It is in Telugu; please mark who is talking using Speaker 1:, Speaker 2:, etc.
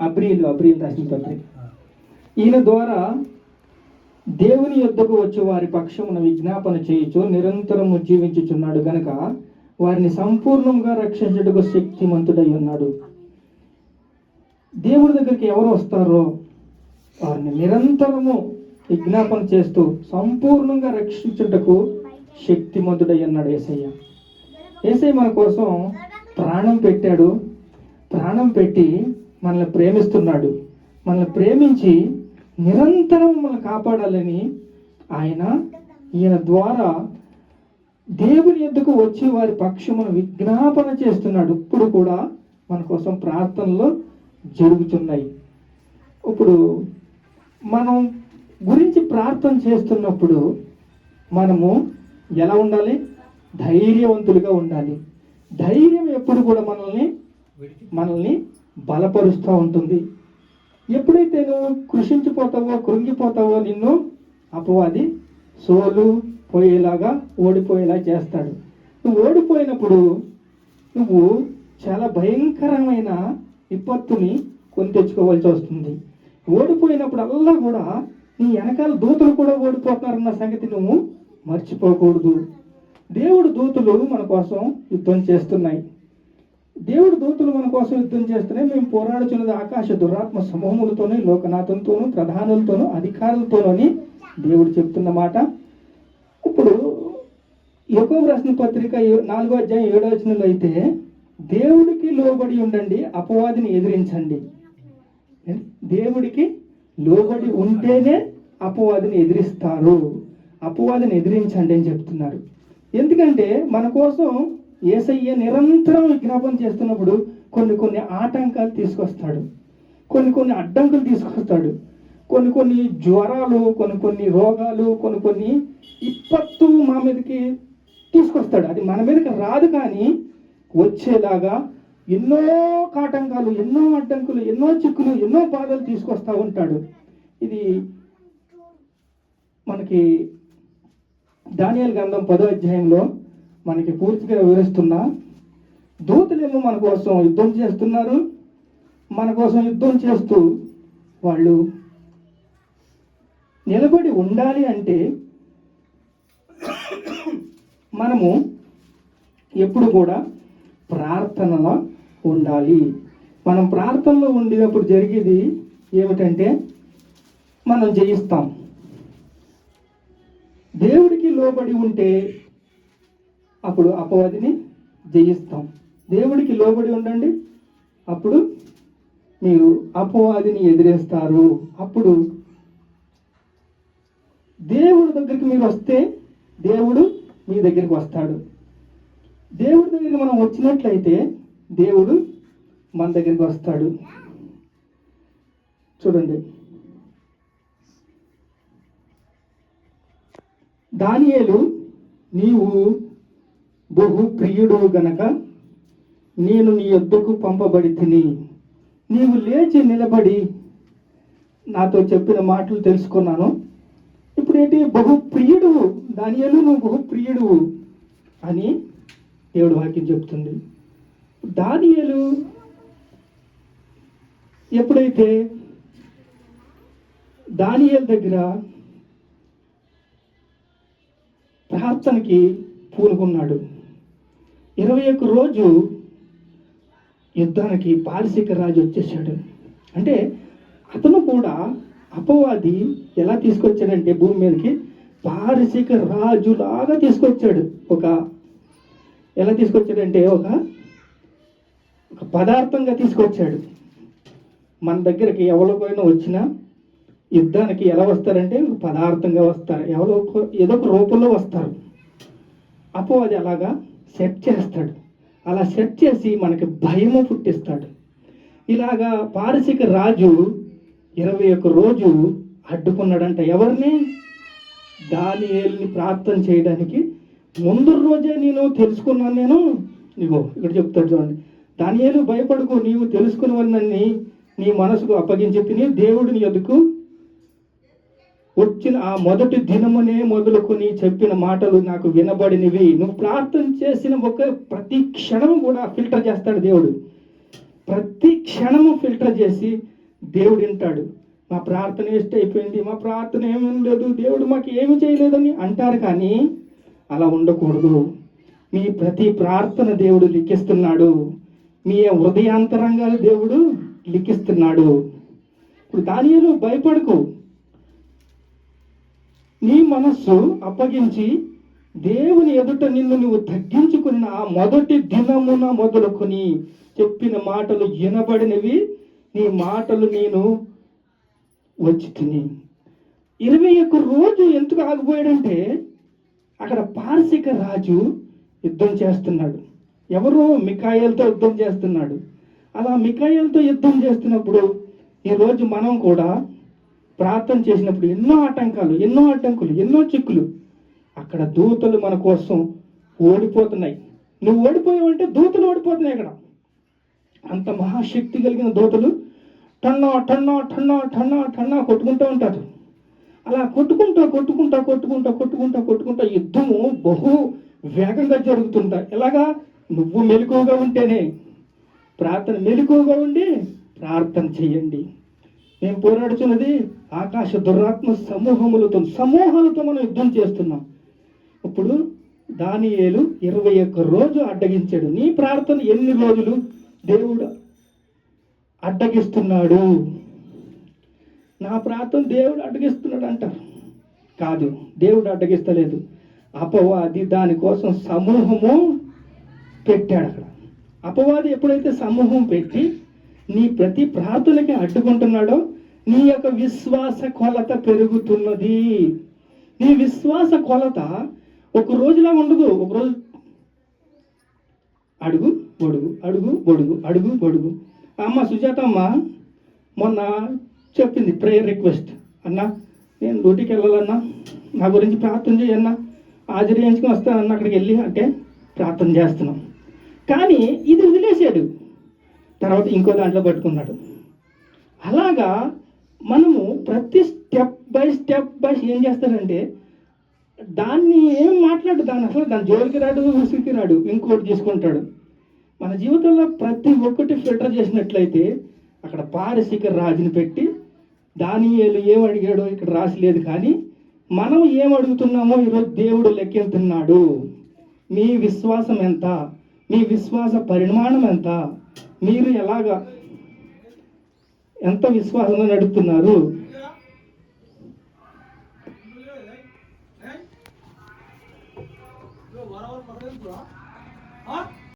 Speaker 1: అబ్రీలు రాసిన పత్రిక. ఈయన ద్వారా దేవుని యొద్దకు వచ్చి వారి పక్షమున విజ్ఞాపన చేయుచు నిరంతరము జీవించుచున్నాడు గనుక వారిని సంపూర్ణంగా రక్షించుటకు శక్తిమంతుడై ఉన్నాడు. దేవుడి దగ్గరికి ఎవరు వస్తారో వారిని నిరంతరము విజ్ఞాపన చేస్తూ సంపూర్ణంగా రక్షించుటకు శక్తిమంతుడై ఉన్నాడు యేసయ్య. యేసయ్య మన కోసం ప్రాణం పెట్టాడు. ప్రాణం పెట్టి మనల్ని ప్రేమిస్తున్నాడు. మనల్ని ప్రేమించి నిరంతరం మనల్ని కాపాడాలని ఈయన ద్వారా దేవుని యొద్దకు వచ్చి వారి పక్షమును విజ్ఞాపన చేస్తున్నాడు. ఇప్పుడు కూడా మన కోసం ప్రార్థనలు జరుగుతున్నాయి. ఇప్పుడు మనం గురించి ప్రార్థన చేస్తున్నప్పుడు మనము ఎలా ఉండాలి? ధైర్యవంతులుగా ఉండాలి. ధైర్యం ఎప్పుడు కూడా మనల్ని బలపరుస్తూ ఉంటుంది. ఎప్పుడైతే నువ్వు కృషించిపోతావో, కృంగిపోతావో, నిన్ను అపవాది సోలు పోయేలాగా, ఓడిపోయేలా చేస్తాడు. నువ్వు ఓడిపోయినప్పుడు నువ్వు చాలా భయంకరమైన విపత్తుని కొని తెచ్చుకోవాల్సి వస్తుంది. ఓడిపోయినప్పుడల్లా కూడా నీ వెనకాల దూతలు కూడా ఓడిపోతున్నారన్న సంగతి నువ్వు మర్చిపోకూడదు. దేవుడు దూతలు మన కోసం యుద్ధం చేస్తున్నాయి. దేవుడు దూతలు మన కోసం యుద్ధం చేస్తున్నాయి. మేము పోరాడుచున్నది ఆకాశ దురాత్మ సమూహములతోనూ, లోకనాథంతోనూ, ప్రధానులతోనూ, అధికారులతోనూ అని దేవుడు చెప్తున్న మాట. ఇప్పుడు యాకోబు రాసిన పత్రిక 4:7 అయితే దేవుడికి లోబడి ఉండండి, అపవాదిని ఎదిరించండి. దేవుడికి లోబడి ఉంటేనే అపవాదిని ఎదిరిస్తారు. అపవాదిని ఎదిరించండి అని చెప్తున్నారు. ఎందుకంటే మన కోసం యేసయ్య నిరంతరం విజ్ఞాపన చేస్తున్నప్పుడు కొన్ని ఆటంకాలు తీసుకొస్తాడు, కొన్ని అడ్డంకులు తీసుకొస్తాడు, కొన్ని జ్వరాలు, కొన్ని రోగాలు, కొన్ని విపత్తు మా మీదకి తీసుకొస్తాడు. అది మన మీదకి రాదు, కానీ వచ్చేలాగా ఎన్నో ఆటంకాలు, ఎన్నో అడ్డంకులు, ఎన్నో చిక్కులు, ఎన్నో బాధలు తీసుకొస్తూ ఉంటాడు. ఇది మనకి దానియేలు గ్రంథం 10వ అధ్యాయంలో మనకి పూర్తిగా వివరిస్తున్నా. దూతలేమో మన కోసం యుద్ధం చేస్తున్నారు. మన కోసం యుద్ధం చేస్తూ వాళ్ళు నిలబడి ఉండాలి అంటే మనము ఎప్పుడు కూడా ప్రార్థనలో ఉండాలి. మనం ప్రార్థనలో ఉండేటప్పుడు జరిగేది ఏమిటంటే మనం జయిస్తాం. దేవుడికి లోబడి ఉంటే అప్పుడు అపవాదిని జయిస్తాం. దేవుడికి లోబడి ఉండండి, అప్పుడు మీరు అపవాదిని ఎదిరేస్తారు. అప్పుడు దేవుడి దగ్గరికి మీరు వస్తే దేవుడు మీ దగ్గరికి వస్తాడు. దేవుడి దగ్గరికి మనం వచ్చినట్లయితే దేవుడు మన దగ్గరికి వస్తాడు. చూడండి, దానియేలు, నీవు బహు ప్రియుడు గనక నేను నీ యొద్దకు పంపబడి తిని, నీవు లేచి నిలబడి నాతో చెప్పిన మాటలు తెలుసుకున్నాను. ఇప్పుడు ఏంటి? బహు ప్రియుడు దానియేలు, నువ్వు బహు ప్రియుడు అని దేవుడు వాక్యం చెప్తుంది. దానియేలు ఎప్పుడైతే దానియేలు దగ్గర ప్రార్థనకి పూనుకున్నాడు, 21 రోజు యుద్ధానికి పారసీక రాజు వచ్చేసాడు. అంటే అతను కూడా అపవాది ఎలా తీసుకొచ్చాడంటే భూమి మీదకి పారసీక రాజులాగా తీసుకొచ్చాడు. ఎలా తీసుకొచ్చాడంటే ఒక పదార్థంగా తీసుకొచ్చాడు. మన దగ్గరికి ఎవరికైనా వచ్చినా యుద్ధానికి ఎలా వస్తారంటే పదార్థంగా వస్తారు, ఏదో ఒక రూపంలో వస్తారు. అపవాది అలాగా సెట్ చేస్తాడు. అలా సెట్ చేసి మనకి భయము పుట్టిస్తాడు. ఇలాగా పారసీక రాజు 21 రోజు అడ్డుకున్నాడంట. ఎవరిని? దానియేలుని ప్రార్థన చేయడానికి. ముందు రోజే నేను తెలుసుకున్నాను. నీకు ఇక్కడ చెప్తాడు చూడండి, దానియేలు భయపడకు, నీవు తెలుసుకున్నవన్నీ నీ మనసుకు అప్పగించి తిని దేవుడిని ఎదుకు వచ్చిన ఆ మొదటి దినమునే మొదలుకొని చెప్పిన మాటలు నాకు వినబడినవి. నువ్వు ప్రార్థన చేసిన ప్రతి క్షణం కూడా ఫిల్టర్ చేస్తాడు దేవుడు. ప్రతి క్షణము ఫిల్టర్ చేసి దేవుడు వింటాడు. మా ప్రార్థన వేస్ట్ అయిపోయింది, మా ప్రార్థన ఏమీ లేదు, దేవుడు మాకు ఏమి చేయలేదని అంటారు. కానీ అలా ఉండకూడదు. మీ ప్రతి ప్రార్థన దేవుడు లిఖిస్తున్నాడు. మీ హృదయాంతరంగాలు దేవుడు లిఖిస్తున్నాడు. ఇప్పుడు దానియేలు భయపడకు. నీ మనస్సు అప్పగించి దేవుని ఎదుట నిన్ను నువ్వు తగ్గించుకున్న ఆ మొదటి దినమున మొదలుకొని చెప్పిన మాటలు వినబడినవి. నీ మాటలు నేను వచ్చి తిని 21 రోజు ఎందుకు ఆగిపోయాడంటే అక్కడ పారసిక రాజు యుద్ధం చేస్తున్నాడు. ఎవరో మిఖాయేలుతో యుద్ధం చేస్తున్నాడు. అలా మిఖాయేలుతో యుద్ధం చేస్తున్నప్పుడు ఈరోజు మనం కూడా ప్రార్థన చేసినప్పుడు ఎన్నో ఆటంకాలు, ఎన్నో అడ్డంకులు, ఎన్నో చిక్కులు. అక్కడ దూతలు మన కోసం ఓడిపోతున్నాయి. నువ్వు ఓడిపోయావంటే దూతలు ఓడిపోతున్నాయి. అక్కడ అంత మహాశక్తి కలిగిన దూతలు టన్నా టన్నా టన్నా టన్నా టన్నా కొట్టుకుంటూ ఉంటారు. అలా కొట్టుకుంటా యుద్ధము బహు వేగంగా జరుగుతుంటాయి. ఎలాగా? నువ్వు మెలకువగా ఉంటేనే. ప్రార్థన మెలకువగా ఉండి ప్రార్థన చేయండి. మేము పోరాడుతున్నది ఆకాశ దురాత్మ సమూహాలతో మనం యుద్ధం చేస్తున్నాం. ఇప్పుడు దానియేలు 21 రోజు అడ్డగించాడు. నీ ప్రార్థన ఎన్ని రోజులు దేవుడు అడ్డగిస్తున్నాడు? నా ప్రార్థన దేవుడు అడ్డగిస్తున్నాడు అంటారు. కాదు, దేవుడు అడ్డగిస్తలేదు. అపవాది దానికోసం సమూహము పెట్టాడు. అక్కడ అపవాది ఎప్పుడైతే సమూహం పెట్టి నీ ప్రతి ప్రార్థనకి అడ్డుకుంటున్నాడో నీ యొక్క విశ్వాస కొలత పెరుగుతున్నది. నీ విశ్వాస కొలత ఒక రోజులా ఉండదు. ఒకరోజు అడుగు బొడుగు, అడుగు బొడుగు, అడుగు బొడుగు. అమ్మ సుజాతమ్మ మొన్న చెప్పింది ప్రేయర్ రిక్వెస్ట్. అన్నా నేను డ్యూటీకి వెళ్ళాలన్నా, నా గురించి ప్రార్థన చేయన్నా, హాజరు చేయించుకుని వస్తానన్నా. అక్కడికి వెళ్ళి అంటే ప్రార్థన చేస్తున్నాం. కానీ ఇది వదిలేసాడు, తర్వాత ఇంకో దాంట్లో పట్టుకున్నాడు. అలాగా మనము ప్రతి స్టెప్ బై ఏం చేస్తాడంటే దాన్ని ఏం మాట్లాడు, దాన్ని అసలు దాని జోలికి రాడు, ఉసిరికి రాడు, ఇంకోటి తీసుకుంటాడు. మన జీవితంలో ప్రతి ఒక్కటి ఫిల్టర్ చేసినట్లయితే అక్కడ పారసిక రాజుని పెట్టి దానియేలు ఏం అడిగాడో ఇక్కడ రాసి లేదు. కానీ మనం ఏం అడుగుతున్నామో ఈరోజు దేవుడు లెక్కెళ్తున్నాడు. మీ విశ్వాసం ఎంత? మీ విశ్వాస పరిమాణం ఎంత? మీరు ఎంత విశ్వాసంగా నడుపుతున్నారు?